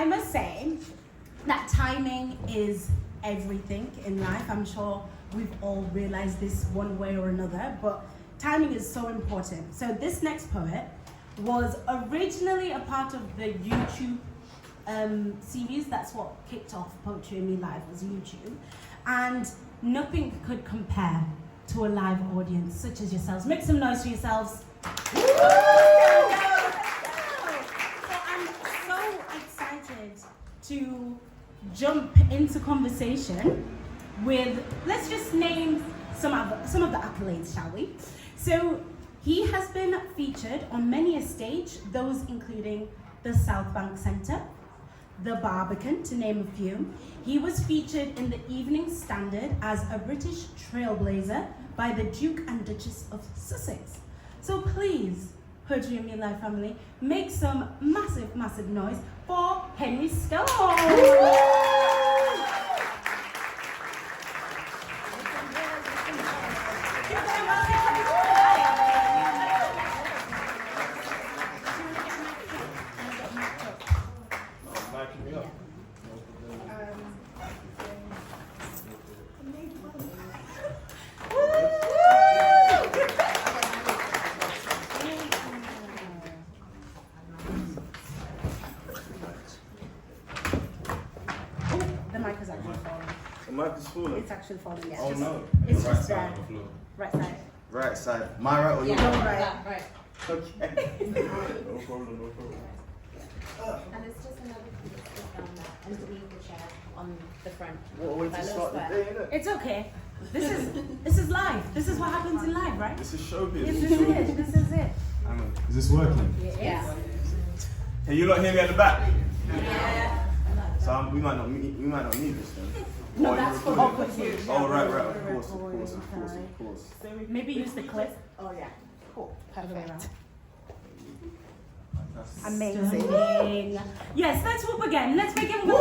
I must say that timing is everything in life. I'm sure we've all realized this one way or another, but timing is so important. So this next poet was originally a part of the YouTube series. That's what kicked off Poetry in Me Live, was YouTube. And nothing could compare to a live audience such as yourselves. Make some noise for yourselves. So I'm so excited to jump into conversation with, let's just name some of the accolades, shall we? So he has been featured on many a stage, those including the South Bank Centre, the Barbican, to name a few. He was featured in the Evening Standard as a British Trailblazer by the Duke and Duchess of Sussex. So please, Poetry in Me Live family, make some massive, massive noise for Henry Stone. It's actually falling, yes. Oh no. It's right just side there. of the floor. Right side. Right side. My right or your Yeah, right? right. Okay. No problem, no problem. And it's just another piece down there underneath the chair on the front. What a way to start the day, innit? It's okay. This is life. This is what happens in life, right? This is showbiz. This is it. This is it. Is this working? Yeah. Hey, you lot hear me at the back? Yeah. So we might not need this then. No, Or that's you for recording? you. Oh right, of course. Maybe use the clip. Oh yeah. Cool. Perfect. Amazing. Yes, let's whoop again. Let's make him whoop.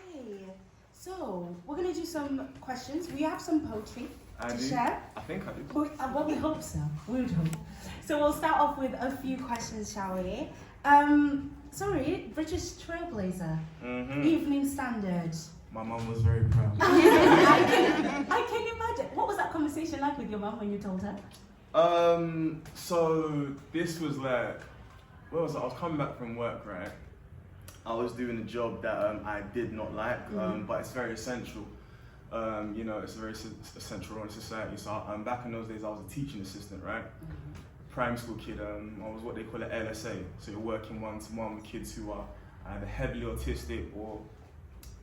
Okay. So we're gonna do some questions. We have some poetry to share. I think I do. Well, we hope so. We would hope. So we'll start off with a few questions, shall we? Sorry, British Trailblazer. Evening Standard. My mum was very proud. I can imagine. What was that conversation like with your mum when you told her? So this was like, where was I? I was coming back from work, right? I was doing a job that I did not like, but it's very essential. You know, it's a very essential role in society. So back in those days, I was a teaching assistant, right? Primary school kid. I was what they call an LSA. So you're working one-to-one with kids who are either heavily autistic or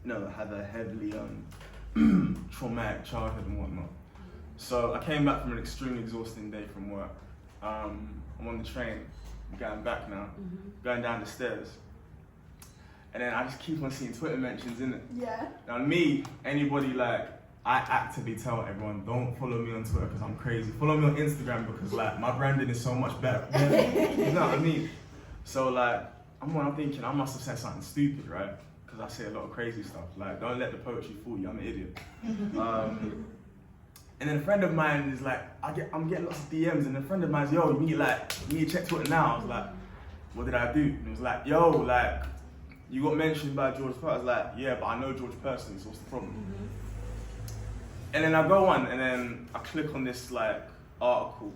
have a heavily traumatic childhood and whatnot. So I came back from an extremely exhausting day from work. I'm on the train, going back now, going down the stairs. And then I just keep on seeing Twitter mentions, innit? Yeah. Now me, anybody I actively tell everyone, don't follow me on Twitter because I'm crazy. Follow me on Instagram because my branding is so much better. You know what I mean? So I'm thinking I must have said something stupid, right? Because I say a lot of crazy stuff. Don't let the poetry fool you, I'm an idiot. And then a friend of mine is I'm getting lots of DMs, and a friend of mine's, yo, you need to check Twitter now. I was like, what did I do? And it was like, yo, you got mentioned by George Person. I was like, yeah, but I know George Person, so what's the problem? And then I go on, and then I click on this article,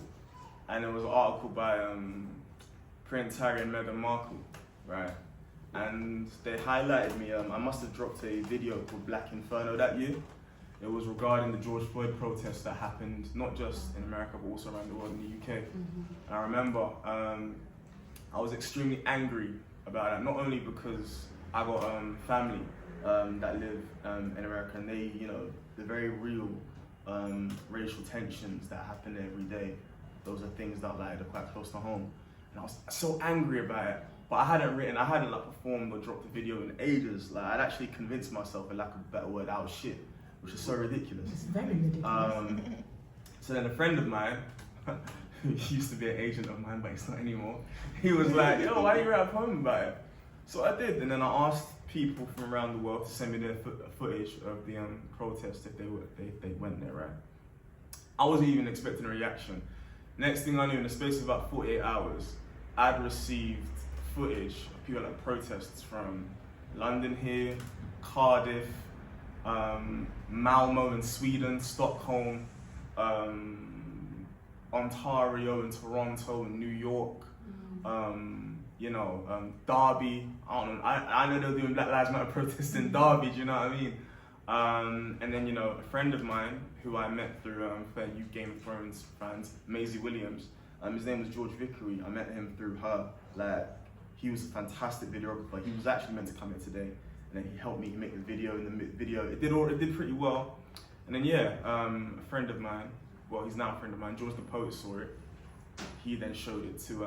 and it was an article by Prince Harry and Meghan Markle, right? And they highlighted me. I must have dropped a video called Black Inferno that year. It was regarding the George Floyd protests that happened not just in America but also around the world in the UK. And I remember I was extremely angry about that, not only because I got family that live in America, and they, the very real racial tensions that happen every day. Those are things that are quite close to home. And I was so angry about it. But I hadn't performed or dropped a video in ages. I'd actually convinced myself, for lack of a better word, I was shit, which is so ridiculous. It's very ridiculous. So then a friend of mine, who used to be an agent of mine, but it's not anymore, he was like, yo, why don't you write a poem about it? So I did, and then I asked people from around the world to send me their footage of the protest if they went there, right? I wasn't even expecting a reaction. Next thing I knew, in the space of about 48 hours, I'd received footage of people at protests from London here, Cardiff, Malmo in Sweden, Stockholm, Ontario and Toronto and New York, Derby. I don't know. I know they're doing Black Lives Matter protests in Derby. Do you know what I mean? And then a friend of mine who I met through fair you Game of Thrones fans, Maisie Williams. His name was George Vickery. I met him through her. Like, he was a fantastic videographer. He was actually meant to come here today, and then he helped me make the video. And the video it did pretty well. And then a friend of mine. Well, he's now a friend of mine, George the Poet saw it. He then showed it to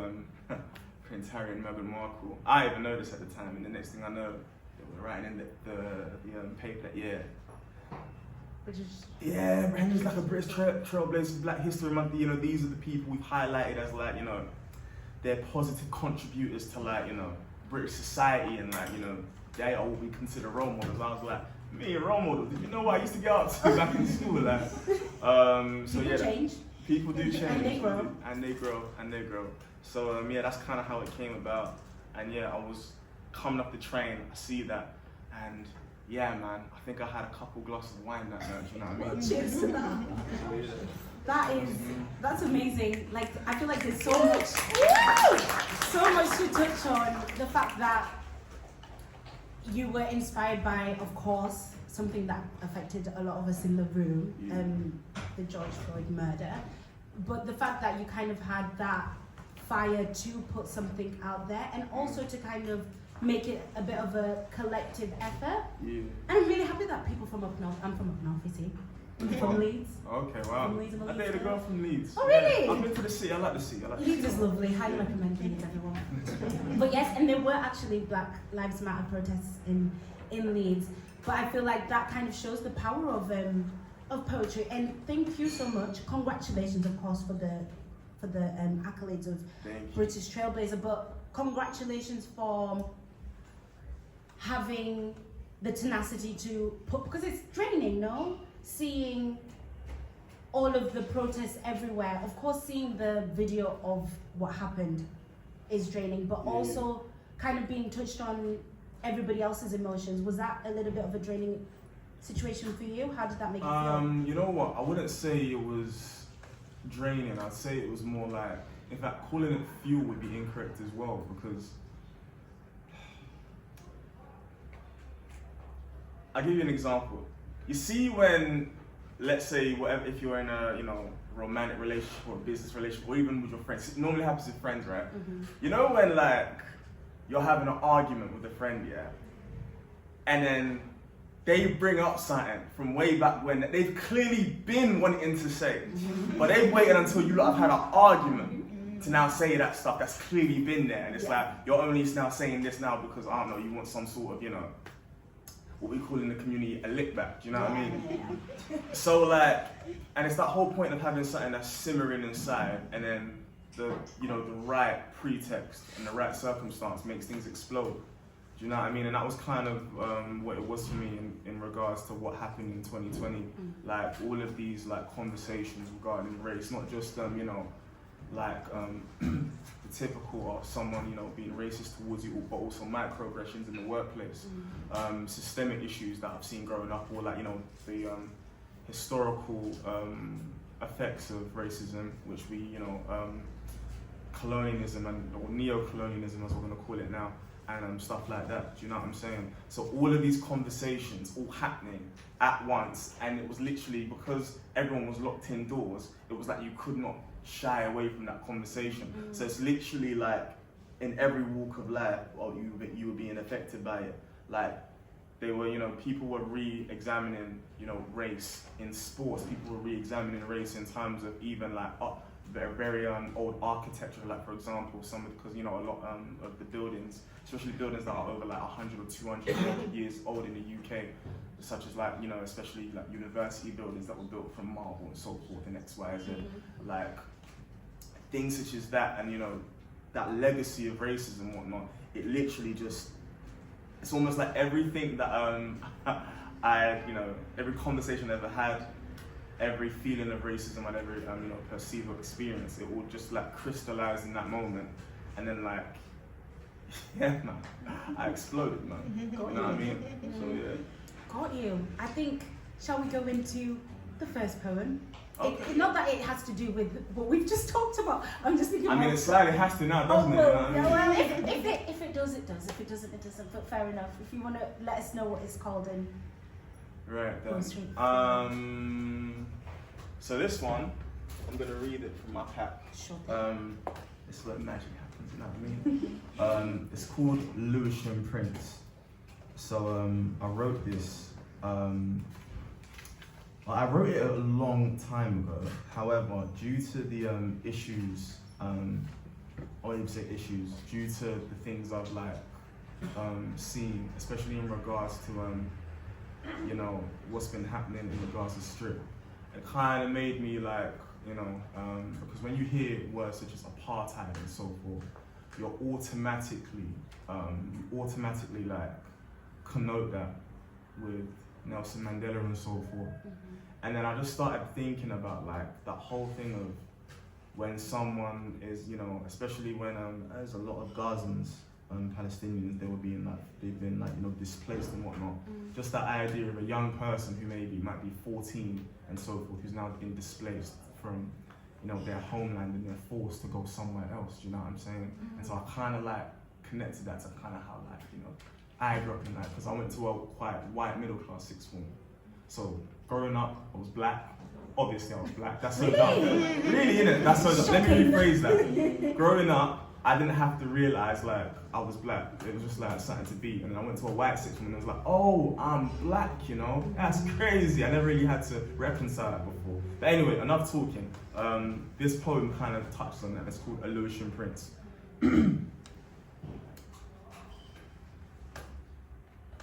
Prince Harry and Meghan Markle. I didn't even notice at the time, and the next thing I know, they were writing in the paper that, Henry's like a British trailblazer, Black History Month. These are the people we've highlighted as they're positive contributors to British society, and they are what we consider role models. I was like, me, a role model. Did you know what I used to get up to back in school? People change. People do change. And they grow. And they grow. So that's kind of how it came about. And I was coming off the train. I see that, and man, I think I had a couple glasses of wine that night. You know what I mean? Cheers to that. That's amazing. Like, I feel like there's so much to touch on. The fact that you were inspired by, of course, something that affected a lot of us in the room, the George Floyd murder. But the fact that you kind of had that fire to put something out there, and also to kind of make it a bit of a collective effort. Yeah. And I'm really happy that people from up north, I'm from up north, you see. From Leeds. Okay, wow. From Leeds, I dated a girl from Leeds. Oh, really? Yeah. I've been to the city. I like the city. Leeds is lovely. Highly recommend Leeds, everyone. But yes, and there were actually Black Lives Matter protests in Leeds. But I feel like that kind of shows the power of poetry. And thank you so much. Congratulations, of course, for the accolades of British Trailblazer. But congratulations for having the tenacity to put, because it's draining, no? Seeing all of the protests everywhere. Of course, seeing the video of what happened is draining, but also kind of being touched on everybody else's emotions. Was that a little bit of a draining situation for you? How did that make you feel? You know what? I wouldn't say it was draining. I'd say it was more like, in fact, calling it fuel would be incorrect as well, because I'll give you an example. You see when, let's say, whatever, if you're in a romantic relationship or a business relationship, or even with your friends, it normally happens with friends, right? Mm-hmm. You know when you're having an argument with a friend, and then they bring up something from way back when that they've clearly been wanting to say, but they've waited until you lot have had an argument to now say that stuff that's clearly been there, and it's like you're only now saying this now because I don't know, you want some sort of what we call in the community a lick back, do you know what I mean? So and it's that whole point of having something that's simmering inside, and then the right pretext and the right circumstance makes things explode. Do you know what I mean? And that was kind of what it was for me in regards to what happened in 2020. Like all of these conversations regarding race, not just the typical of someone being racist towards you, but also microaggressions in the workplace, systemic issues that I've seen growing up, or the historical effects of racism, which we colonialism or neo-colonialism, as we're going to call it now, and stuff like that. Do you know what I'm saying? So all of these conversations all happening at once, and it was literally because everyone was locked indoors, it was like you could not shy away from that conversation. So it's literally like in every walk of life, you were being affected by it. Like they were, people were re-examining, race in sports. People were re-examining race in terms of even very old architecture. Like for example, because a lot of the buildings, especially buildings that are over 100 or 200 years old in the UK, such as especially university buildings that were built from marble and so forth and X, Y, Z, things such as that, and that legacy of racism and whatnot. It literally it's almost like everything that every conversation I ever had, every feeling of racism I'd ever perceive or experience, it all just like crystallized in that moment, and then like, yeah, man, I exploded, man. You know what I mean? So yeah. Got you. I think, shall we go into the first poem? Okay. Not that it has to do with what we've just talked about. I'm just thinking. I mean, it slightly has to now, doesn't it? You know what I mean? Well, if it does, it does. If it doesn't, it doesn't. But fair enough. If you want to let us know what it's called, and Right go straight. then. So this one, I'm gonna read it from my pack. Sure. This is where magic happens, you know what I mean? It's called Lewisham Prince. So I wrote this. I wrote it a long time ago. However, due to the issues, or you say issues, due to the things I've like seen, especially in regards to what's been happening in regards to strip, it kind of made me like, because when you hear words such as apartheid and so forth, you're automatically like connote that with Nelson Mandela and so forth. And then I just started thinking about like that whole thing of when someone is, especially when there's a lot of Gazans, Palestinians, they've been displaced and whatnot. Just that idea of a young person who might be 14 and so forth, who's now been displaced from their homeland, and they're forced to go somewhere else. Do you know what I'm saying? And so I kind of like connected that to kind of how like I grew up in that, because I went to a quite white middle class sixth form. So growing up, I was black. Obviously, I was black. That's so dumb. Really, innit? That's so dumb. Let me rephrase that. Growing up, I didn't have to realize like I was black. It was just like something to be. And then I went to a white sixth form and I was like, oh, I'm black, That's crazy. I never really had to reconcile that before. But anyway, enough talking. This poem kind of touches on that. It's called A Lewisham Prince.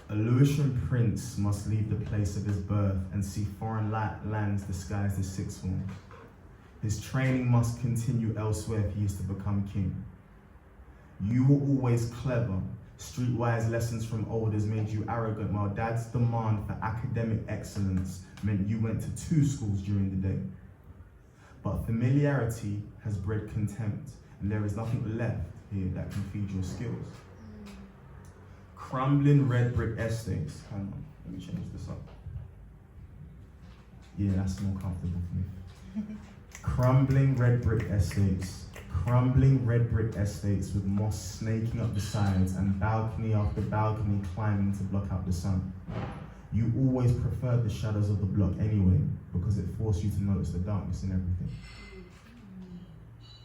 A Lewisham prince must leave the place of his birth and see foreign lands disguised as sixth form. His training must continue elsewhere if he is to become king. You were always clever. Streetwise lessons from elders made you arrogant, while dad's demand for academic excellence meant you went to 2 schools during the day. But familiarity has bred contempt, and there is nothing left here that can feed your skills. Crumbling red brick estates. Hang on, let me change this up. Yeah, that's more comfortable for me. Crumbling red brick estates. Crumbling red brick estates with moss snaking up the sides and balcony after balcony climbing to block out the sun. You always preferred the shadows of the block anyway, because it forced you to notice the darkness in everything.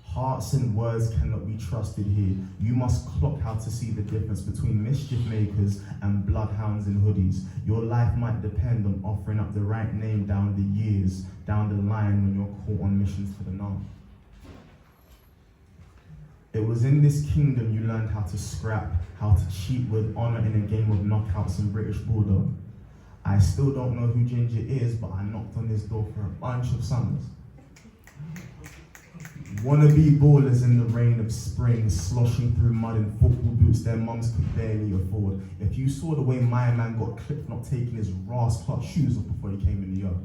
Hearts and words cannot be trusted here. You must clock how to see the difference between mischief makers and bloodhounds in hoodies. Your life might depend on offering up the right name down the years, down the line when you're caught on missions to the north. It was in this kingdom you learned how to scrap, how to cheat with honor in a game of knockouts and British Bulldog. I still don't know who Ginger is, but I knocked on his door for a bunch of summers. Wannabe ballers in the rain of spring, sloshing through mud in football boots their mums could barely afford. If you saw the way my man got clipped not taking his rascal shoes off before he came in the yard.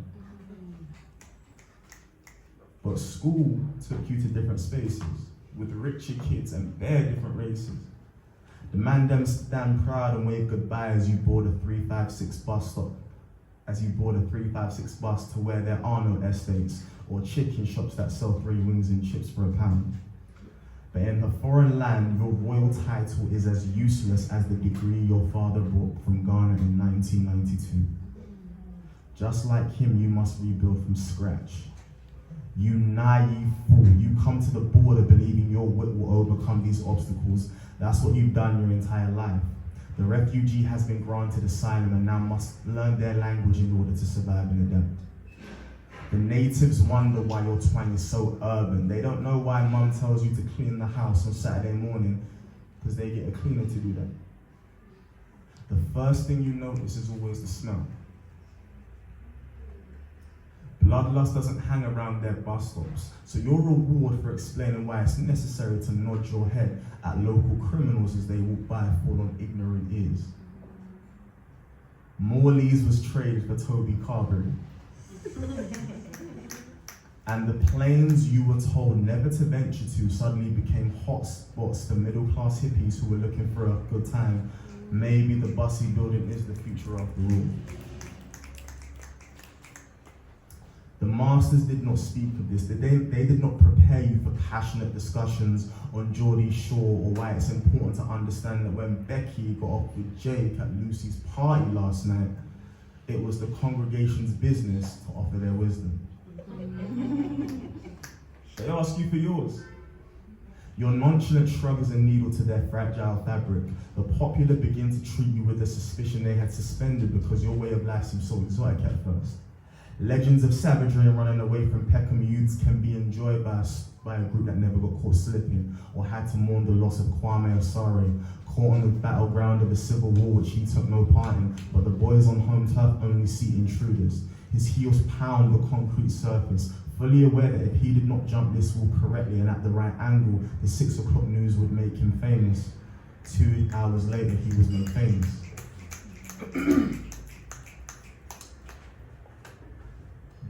But school took you to different spaces, with richer kids and bare different races. The man them stand proud and wave goodbye as you board a 356 bus stop, to where there are no estates or chicken shops that sell 3 wings and chips for £1. But in her foreign land, your royal title is as useless as the degree your father brought from Ghana in 1992. Just like him, you must rebuild from scratch. You naive fool, you come to the border believing your wit will overcome these obstacles. That's what you've done your entire life. The refugee has been granted asylum and now must learn their language in order to survive and adapt. The natives wonder why your twang is so urban. They don't know why mum tells you to clean the house on Saturday morning, because they get a cleaner to do that. The first thing you notice is always the smell. Bloodlust doesn't hang around their bus stops, so your reward for explaining why it's necessary to nod your head at local criminals as they walk by fall on ignorant ears. Morley's was traded for Toby Carberry. And the planes you were told never to venture to suddenly became hot spots for middle-class hippies who were looking for a good time. Maybe the Bussy building is the future after all. The masters did not speak of this. They did not prepare you for passionate discussions on Geordie Shore or why it's important to understand that when Becky got off with Jake at Lucy's party last night, it was the congregation's business to offer their wisdom. They ask you for yours. Your nonchalant shrug is a needle to their fragile fabric. The popular begin to treat you with the suspicion they had suspended because your way of life seemed so exotic at first. Legends of savagery and running away from Peckham youths can be enjoyed by a group that never got caught slipping or had to mourn the loss of Kwame Asare, caught on the battleground of a civil war which he took no part in, but the boys on home turf only see intruders. His heels pound the concrete surface, fully aware that if he did not jump this wall correctly and at the right angle, the 6 o'clock news would make him famous. 2 hours later, he was made famous.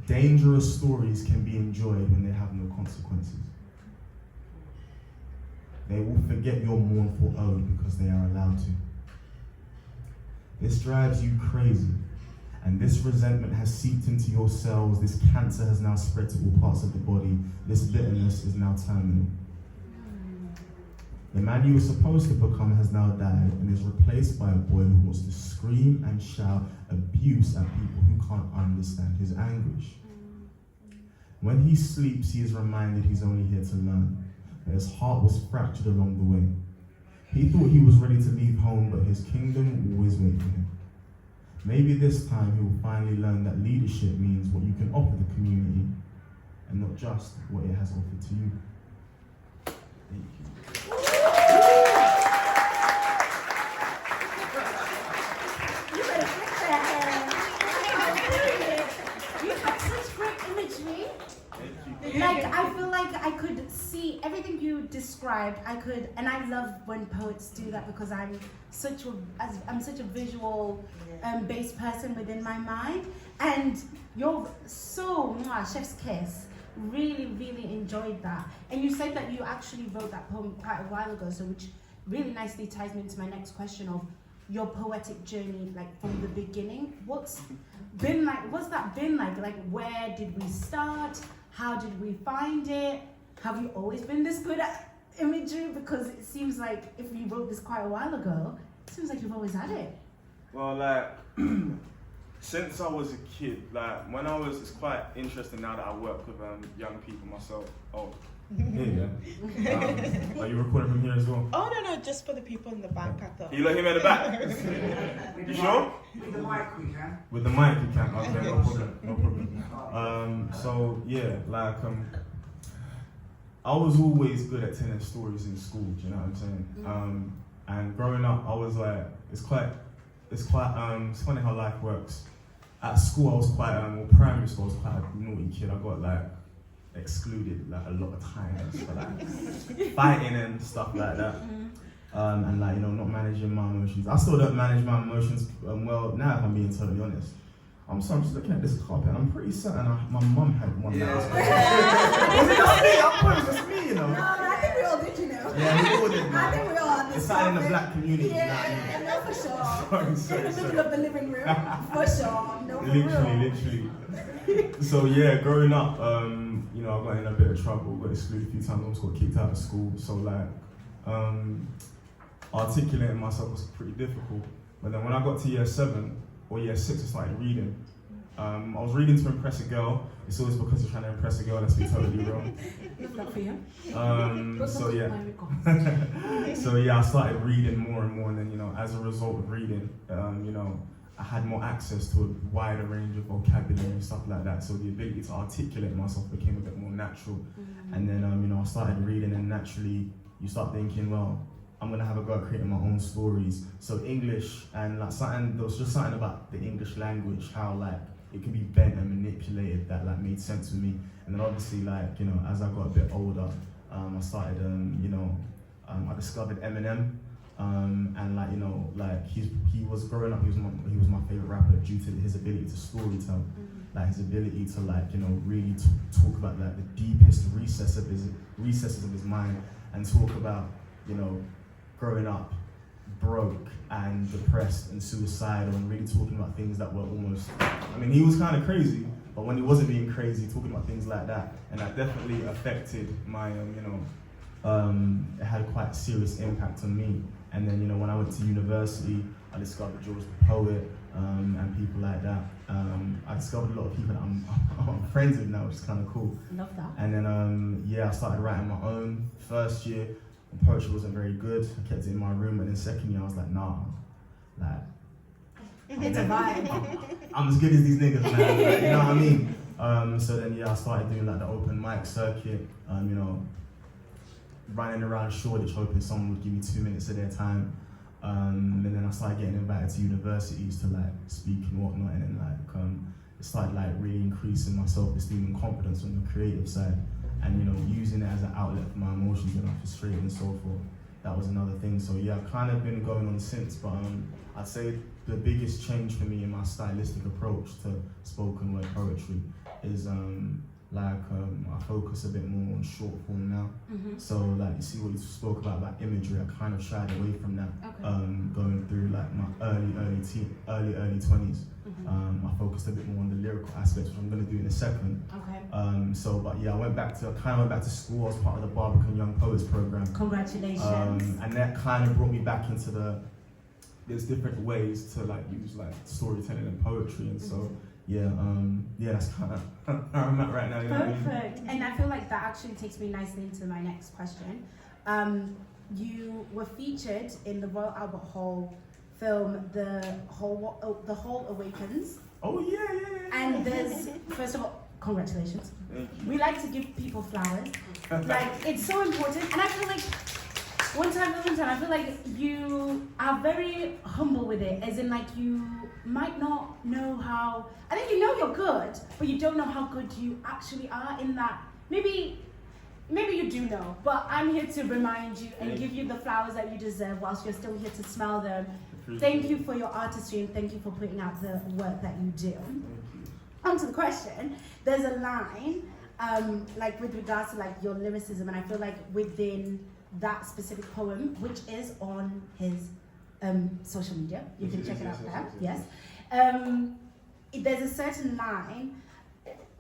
Dangerous stories can be enjoyed when they have no consequences. They will forget your mournful ode because they are allowed to. This drives you crazy, and this resentment has seeped into your cells. This cancer has now spread to all parts of the body. This bitterness is now terminal. The man you were supposed to become has now died and is replaced by a boy who wants to scream and shout abuse at people who can't understand his anguish. When he sleeps, he is reminded he's only here to learn, that his heart was fractured along the way. He thought he was ready to leave home, but his kingdom will always wait for him. Maybe this time he will finally learn that leadership means what you can offer the community and not just what it has offered to you. Thank you. Like, I feel like I could see everything you described. And I love when poets do that because I'm such a visual based person within my mind. And you're so chef's kiss. Really, really enjoyed that. And you said that you actually wrote that poem quite a while ago, so which really nicely ties me into my next question of your poetic journey, like from the beginning. What's that been like? Like, where did we start? How did we find it? Have you always been this good at imagery? Because it seems like if you wrote this quite a while ago, it seems like you've always had it. Well, like, since I was a kid, like, it's quite interesting now that I work with young people myself. Oh, Yeah. Are you recording from here as well? Oh, no, just for the people in the back, I thought. You let him at the back? You sure? With the mic we can. With the mic you can. Okay, no problem. So yeah, like I was always good at telling stories in school. Do you know what I'm saying? And growing up, I was like, it's funny how life works. At school, I was quite primary school, I was quite a naughty kid. I got like excluded like a lot of times for like fighting and stuff like that. And like, you know, not managing my emotions. I still don't manage my emotions well now, if I'm being totally honest. So I'm just looking at this carpet and I'm pretty certain my mum had one that was it was me, you know. No, I think we all did, you know. Yeah, we all did. I think we all had this. It's like in the black community. Yeah, no, for sure. Sorry. In the middle of the living room, for sure. No, for Literally. So yeah, growing up, you know, I got in a bit of trouble, got excluded a few times, almost got kicked out of school. So like, articulating myself was pretty difficult. But then when I got to year 7 or year 6, I started reading. I was reading to impress a girl. It's always because you're trying to impress a girl, let's be totally wrong. So yeah, I started reading more and more, and then, you know, as a result of reading, you know, I had more access to a wider range of vocabulary and stuff like that. So the ability to articulate myself became a bit more natural. And then, you know, I started reading, and naturally, you start thinking, well, I'm gonna have a go at creating my own stories. So English and like there was just something about the English language, how like it can be bent and manipulated, that like made sense to me. And then obviously, like, you know, as I got a bit older, I started, you know, I discovered Eminem, and like, you know, like he was growing up, he was my favorite rapper due to his ability to storytell. like his ability to like, you know, really talk about like the deepest recesses of his mind, and talk about, you know, growing up broke and depressed and suicidal, and really talking about things that were almost, I mean, he was kind of crazy, but when he wasn't being crazy, talking about things like that, and that definitely affected my, you know, it had quite a serious impact on me. And then, you know, when I went to university, I discovered George the poet, and people like that. I discovered a lot of people that I'm friends with now, which is kind of cool. Love that. And then, yeah, I started writing my own. First year, the poetry wasn't very good. I kept it in my room, and then second year, I was like, nah, like, It's a vibe. I'm as good as these niggas, man. Like, you know what I mean? So then, yeah, I started doing like the open mic circuit, you know, running around Shoreditch hoping someone would give me 2 minutes of their time. And then I started getting invited to universities to like speak and whatnot, and then like it started like really increasing my self-esteem and confidence on the creative side, and you know, using it as an outlet for my emotions and I'm frustrated and so forth. That was another thing. So yeah, I've kind of been going on since, but I'd say the biggest change for me in my stylistic approach to spoken word poetry is I focus a bit more on short form now. So like, you see what you spoke about imagery, I kind of shied away from that. Going through like my early 20s. I focused a bit more on the lyrical aspects, which I'm going to do in a second. But yeah, I went back to school. I was part of the Barbican Young Poets program. Congratulations. And that kind of brought me back into there's different ways to like use like storytelling and poetry, and so yeah, that's kind of where I'm at right now. You know what I mean? Perfect. And I feel like that actually takes me nicely into my next question. You were featured in the Royal Albert Hall film, The Whole Awakens. Oh yeah. And there's, first of all, congratulations. Thank you. We like to give people flowers. Like, it's so important. And I feel like one time, I feel like you are very humble with it, as in like you might not know how, I think you know you're good, but you don't know how good you actually are in that. Maybe you do know, but I'm here to remind you and give you the flowers that you deserve whilst you're still here to smell them. Thank you for your artistry, and thank you for putting out the work that you do. On to the question. There's a line, like with regards to like your lyricism, and I feel like within that specific poem, which is on his social media, you can check it out there. Yes. There's a certain line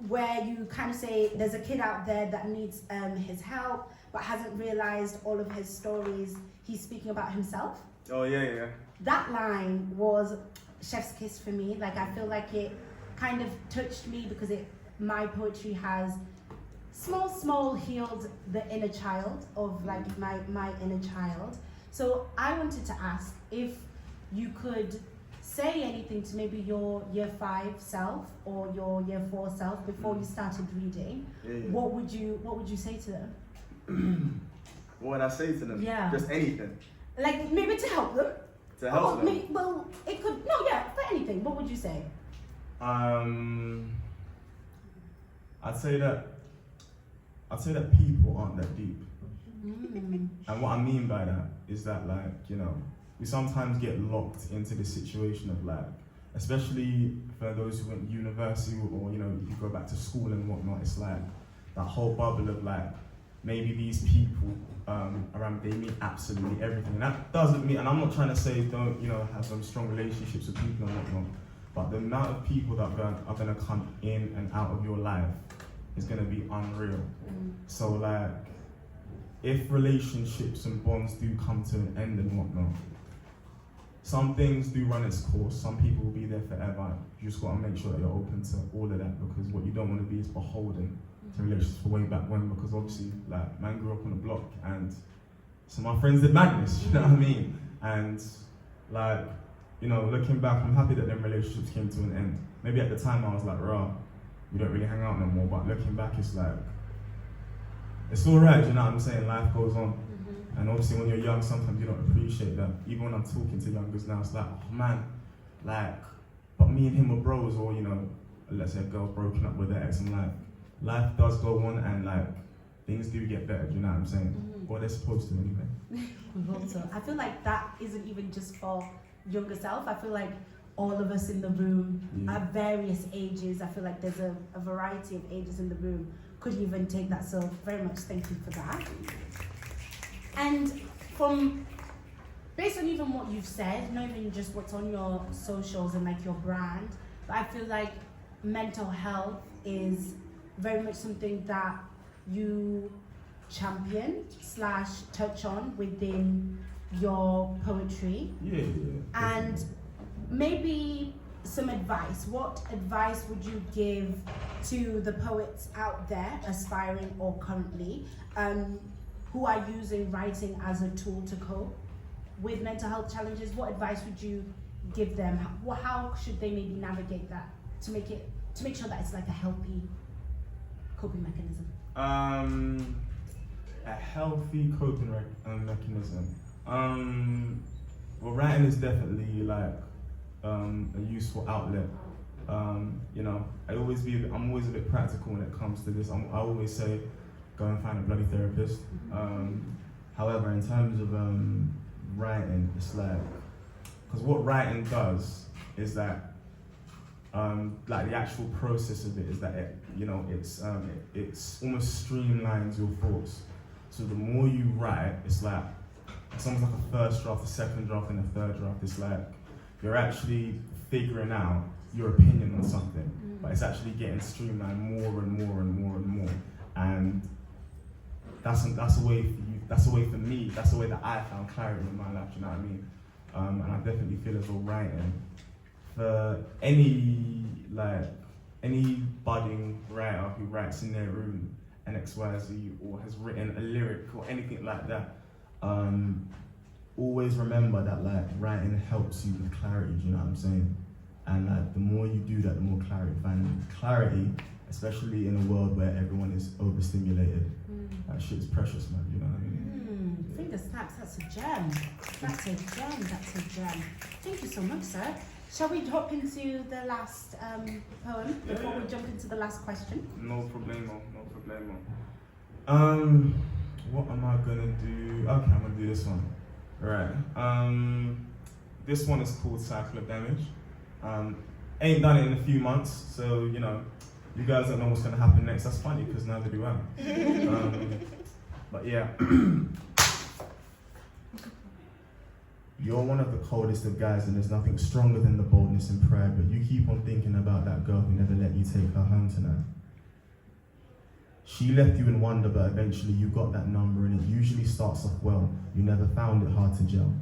where you kind of say there's a kid out there that needs his help, but hasn't realized all of his stories. He's speaking about himself. Oh yeah. That line was chef's kiss for me. Like, I feel like it kind of touched me because my poetry has small healed the inner child of like my inner child. So I wanted to ask if you could say anything to maybe your year 5 self or your year 4 self before you started reading. What would you say to them? What would I say to them? Yeah. Just anything. Like, maybe to help them. To help them? Well, it could, for anything. What would you say? I'd say that people aren't that deep. And what I mean by that is that, like, you know, we sometimes get locked into this situation of like, especially for those who went to university or, you know, you go back to school and whatnot, it's like that whole bubble of like, maybe these people around, they mean absolutely everything. And that doesn't mean, and I'm not trying to say don't, you know, have some strong relationships with people and whatnot, but the amount of people that are gonna come in and out of your life is gonna be unreal. So like, if relationships and bonds do come to an end and whatnot, some things do run its course. Some people will be there forever. You just gotta make sure that you're open to all of that, because what you don't want to be is beholden to relationships for way back when, because obviously, like, man grew up on the block, and some of my friends did madness, you know what I mean? And like, you know, looking back, I'm happy that them relationships came to an end. Maybe at the time I was like, rah, we don't really hang out no more, but looking back, it's like, it's all right, you know what I'm saying? Life goes on. And obviously when you're young, sometimes you don't appreciate that. Even when I'm talking to youngers now, it's like, oh man, like, but me and him were bros, or, you know, let's say a girl's broken up with her ex, and like, life does go on, and like, things do get better, you know what I'm saying? Or they're supposed to anyway. We hope so. I feel like that isn't even just for younger self. I feel like all of us in the room Yeah. at various ages. I feel like there's a variety of ages in the room. Could even take that, so very much thank you for that. And based on even what you've said, not even just what's on your socials and like your brand, but I feel like mental health is very much something that you champion / touch on within your poetry. Yeah. And maybe some advice. What advice would you give to the poets out there, aspiring or currently, who are using writing as a tool to cope with mental health challenges? What advice would you give them? How should they maybe navigate that to make sure that it's like a healthy coping mechanism? A healthy coping mechanism. Well, writing is definitely like a useful outlet. You know, I'm always a bit practical when it comes to this. I always say, go and find a bloody therapist. However, in terms of writing, it's like, because what writing does is that, like the actual process of it is that it's almost streamlines your thoughts. So the more you write, it's almost like a first draft, a second draft, and a third draft. It's like you're actually figuring out your opinion on something, but it's actually getting streamlined more and more and more and more. And that's a way for you. That's a way for me. That's the way that I found clarity in my life. You know what I mean? And I definitely feel as though writing for any budding writer who writes in their room an XYZ or has written a lyric or anything like that, always remember that like writing helps you with clarity. Do you know what I'm saying? And like the more you do that, the more clarity you find. Clarity, especially in a world where everyone is overstimulated, that shit's precious, man. You know what I mean? Finger snaps. That's a gem. That's a gem. That's a gem. Thank you so much, sir. Shall we hop into the last poem before we jump into the last question? No problemo. What am I gonna do? Okay, I'm gonna do this one. Right. This one is called Cycle of Damage. Ain't done it in a few months, so you know, you guys don't know what's gonna happen next. That's funny because neither do I. But yeah. You're one of the coldest of guys, and there's nothing stronger than the boldness and pride, but you keep on thinking about that girl who never let you take her home tonight. She left you in wonder, but eventually you got that number, and it usually starts off well. You never found it hard to gel.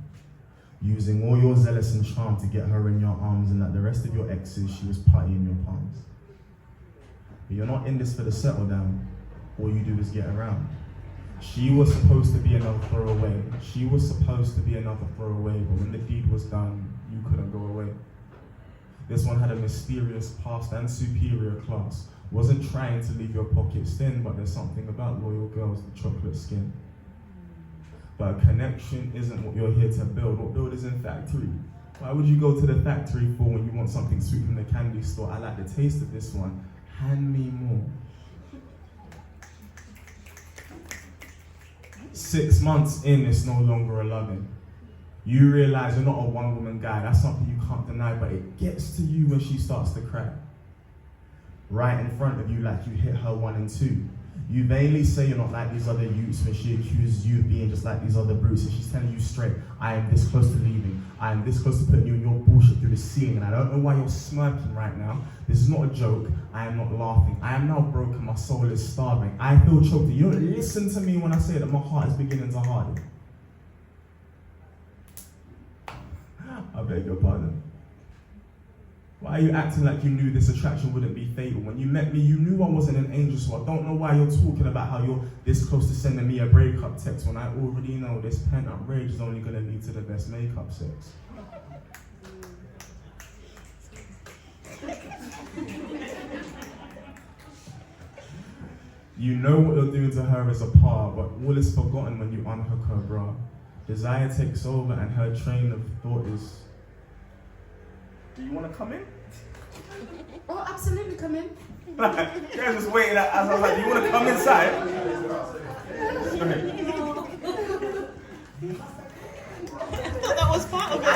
Using all your zealous and charm to get her in your arms, and like the rest of your exes, she was putty in your palms. But you're not in this for the settle down. All you do is get around. She was supposed to be another throwaway. She was supposed to be another throwaway, but when the deed was done, you couldn't go away. This one had a mysterious past and superior class. Wasn't trying to leave your pockets thin, but there's something about loyal girls with chocolate skin. But a connection isn't what you're here to build. What build is in factory? Why would you go to the factory for when you want something sweet from the candy store? I like the taste of this one. Hand me more. 6 months in, it's no longer a loving. You realize you're not a one-woman guy. That's something you can't deny, but it gets to you when she starts to cry. Right in front of you like you hit her 1 and 2. You vainly say you're not like these other youths when she accuses you of being just like these other brutes, and she's telling you straight, I am this close to leaving. I am this close to putting you in your bullshit through the ceiling, and I don't know why you're smirking right now. This is not a joke. I am not laughing. I am now broken. My soul is starving. I feel choked. You don't listen to me when I say that my heart is beginning to harden. I beg your pardon. Why are you acting like you knew this attraction wouldn't be fatal? When you met me, you knew I wasn't an angel, so I don't know why you're talking about how you're this close to sending me a breakup text when I already know this pent-up rage is only going to lead to the best makeup sex. You know what you're doing to her is a par, but all is forgotten when you unhook her bra. Desire takes over and her train of thought is, do you want to come in? Oh, absolutely, come in. Guys just waiting as I was like, do you want to come inside? I thought that was part of it.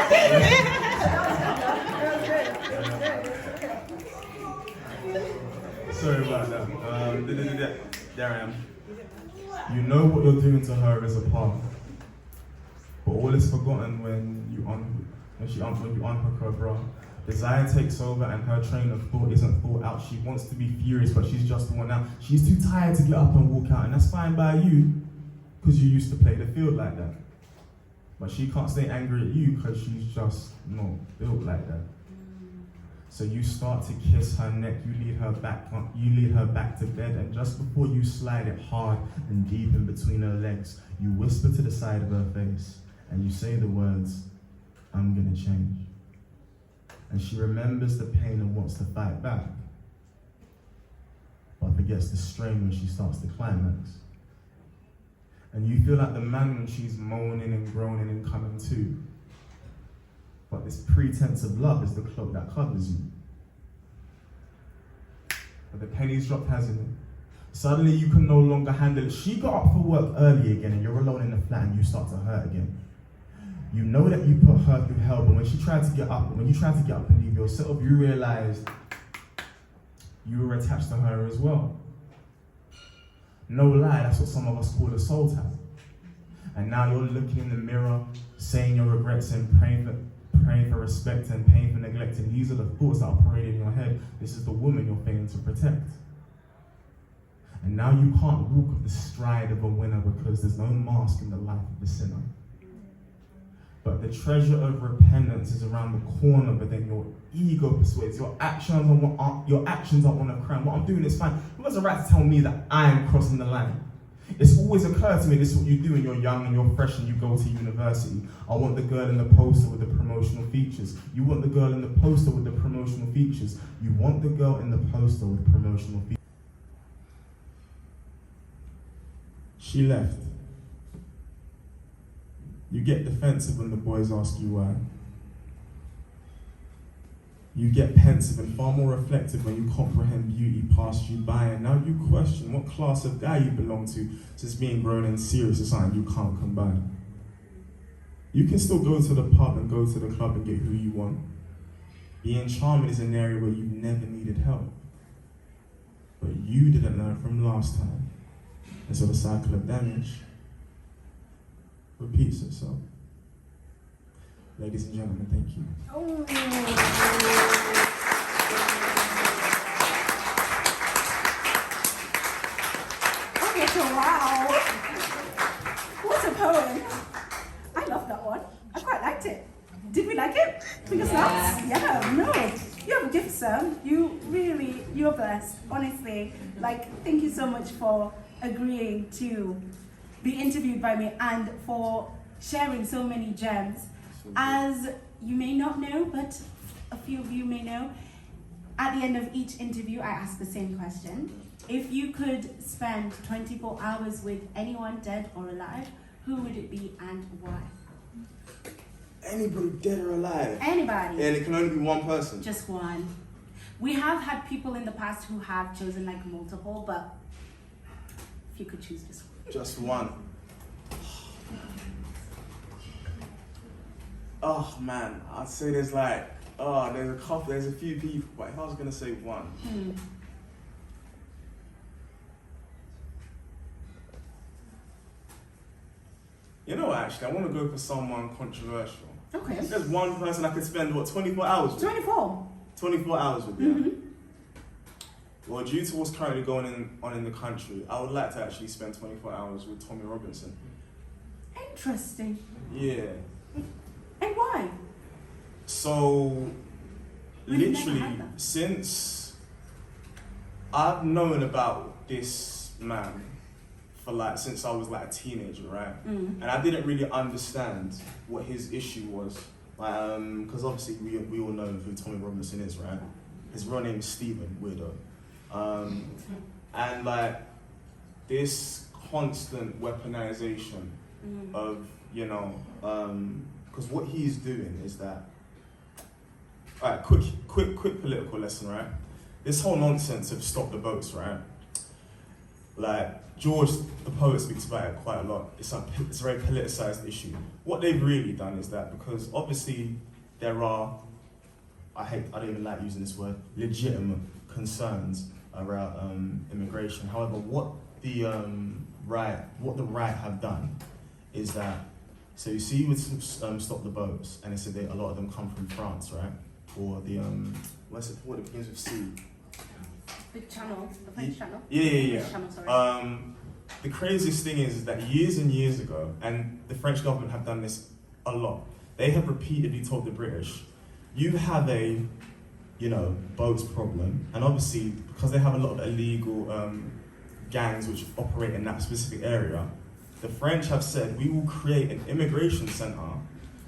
you're doing to her is a part. But all is forgotten when you unhook her bra. Desire takes over and her train of thought isn't thought out. She wants to be furious, but she's just worn out. She's too tired to get up and walk out, and that's fine by you, because you used to play the field like that. But she can't stay angry at you because she's just not built like that. So you start to kiss her neck, you lead her back to bed, and just before you slide it hard and deep in between her legs, you whisper to the side of her face, and you say the words, "I'm gonna change." And she remembers the pain and wants to fight back, but forgets the strain when she starts to climax. And you feel like the man when she's moaning and groaning and coming to. But this pretense of love is the cloak that covers you. But the penny's dropped, hasn't it? Suddenly you can no longer handle it. She got up for work early again, and you're alone in the flat and you start to hurt again. You know that you put her through hell, but when you tried to get up and leave yourself, you realized you were attached to her as well. No lie, that's what some of us call a soul tie. And now you're looking in the mirror, saying your regrets and praying for respect and pain for neglect. And these are the thoughts that are parading in your head. This is the woman you're failing to protect. And now you can't walk with the stride of a winner because there's no mask in the life of the sinner. But the treasure of repentance is around the corner, but then your ego persuades. Your actions aren't on a crown. What I'm doing is fine. Who has a right to tell me that I am crossing the line? It's always occurred to me, this is what you do when you're young and you're fresh and you go to university. I want the girl in the poster with the promotional features. You want the girl in the poster with the promotional features. You want the girl in the poster with promotional features. She left. You get defensive when the boys ask you why. You get pensive and far more reflective when you comprehend beauty passed you by, and now you question what class of guy you belong to, since being grown and serious is something you can't combine. You can still go to the pub and go to the club and get who you want. Being charming is an area where you've never needed help. But you didn't learn from last time. And so the cycle of damage repeats itself. Ladies and gentlemen, thank you. Okay, so wow. What a poem. I love that one. I quite liked it. Did we like it? Finger snaps? Yeah, no. You have a gift, sir. You're blessed. Honestly. Thank you so much for agreeing to be interviewed by me and for sharing so many gems. As you may not know, but a few of you may know, at the end of each interview, I ask the same question. If you could spend 24 hours with anyone dead or alive, who would it be and why? Anybody dead or alive? Anybody. And it can only be one person. Just one. We have had people in the past who have chosen multiple, but if you could choose just one. Just one. Oh man, I'd say there's there's a few people, but if I was gonna say one. You know what, actually, I want to go for someone controversial. Okay. There's one person I could spend, 24 hours with? 24. 24 hours with, yeah. Well, due to what's currently going on in the country, I would like to actually spend 24 hours with Tommy Robinson. Interesting. Yeah. And why? So, We've never literally, had that. since I've known about this man for since I was a teenager, right? And I didn't really understand what his issue was. Because obviously we all know who Tommy Robinson is, right? His real name is Stephen, weirdo. And this constant weaponization of, because what he's doing is that, alright, quick political lesson, right? This whole nonsense of stop the boats, right? George, the poet, speaks about it quite a lot. It's a very politicized issue. What they've really done is that, because obviously there are, I don't even like using this word, legitimate concerns around immigration. However, what the what the right have done is that, so you see with Stop the Boats, and they said a lot of them come from France, right? Or the, what's it called, it begins with C. The channel, the French channel. Yeah. French channel, sorry. The craziest thing is that years and years ago, and the French government have done this a lot, they have repeatedly told the British, you have a, boats problem, and obviously, because they have a lot of illegal gangs which operate in that specific area, the French have said, we will create an immigration centre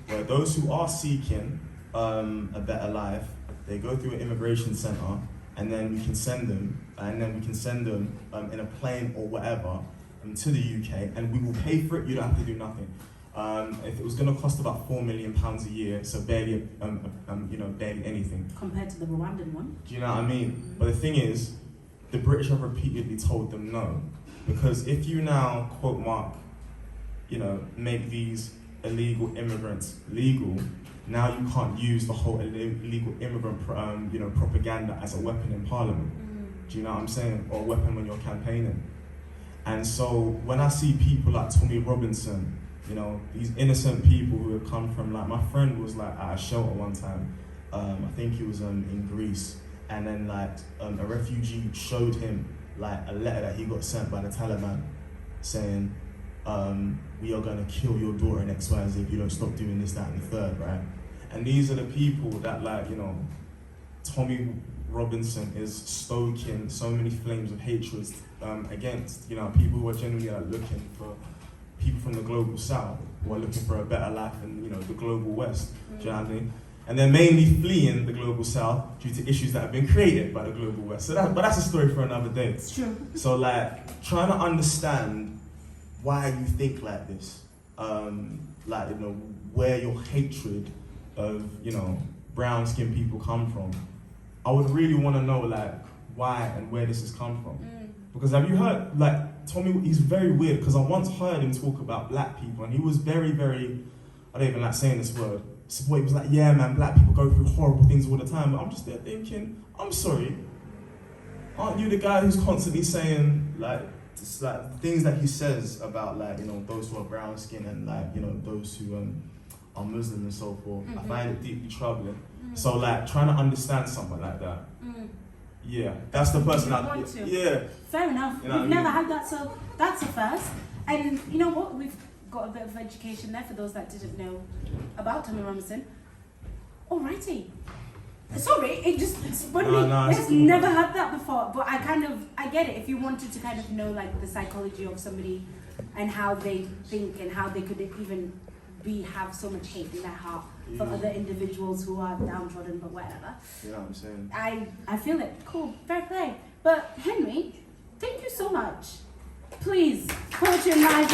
where those who are seeking a better life, they go through an immigration centre, and then we can send them, in a plane or whatever to the UK, and we will pay for it. You don't have to do nothing. If it was going to cost about £4 million a year, so barely, barely anything Compared to the Rwandan one. Do you know what I mean? But the thing is, the British have repeatedly told them no, because if you now quote mark, make these illegal immigrants legal, now you can't use the whole illegal immigrant propaganda as a weapon in Parliament. Do you know what I'm saying? Or a weapon when you're campaigning. And so when I see people like Tommy Robinson, these innocent people who have come from, like, my friend was like at a shelter one time, I think he was in Greece, and then like a refugee showed him like a letter that he got sent by the Taliban saying, we are going to kill your daughter in XYZ if you don't stop doing this, that, and the third, right? And these are the people that, like, Tommy Robinson is stoking so many flames of hatred against, people who are genuinely like looking for, people from the global south who are looking for a better life in, the global west. Do you know what I mean? And they're mainly fleeing the global south due to issues that have been created by the global west. So but that's a story for another day. It's true. So like, trying to understand why you think like this, where your hatred of, brown skinned people come from. I would really want to know like why and where this has come from. Because have you heard, like, Tommy, he's very weird, because I once heard him talk about black people, and he was very, very, I don't even like saying this word, so he was like, yeah man, black people go through horrible things all the time, but I'm just there thinking, I'm sorry, aren't you the guy who's constantly saying, like, just, like, things that he says about, like, those who are brown skin and, like, those who are Muslim and so forth. I find it deeply troubling. So, like, trying to understand something like that, yeah, that's the person yeah. Fair enough. We've never had that, so that's a first. And you know what? We've got a bit of education there for those that didn't know about Tommy Robinson. Alrighty. Sorry, it's funny. We've never had that before, but I get it. If you wanted to kind of know like the psychology of somebody and how they think and how they could even have so much hate in their heart for other individuals who are downtrodden, but whatever. You know what I'm saying? I feel it. Cool, fair play. But Henry, thank you so much. Please, Poetry and Live,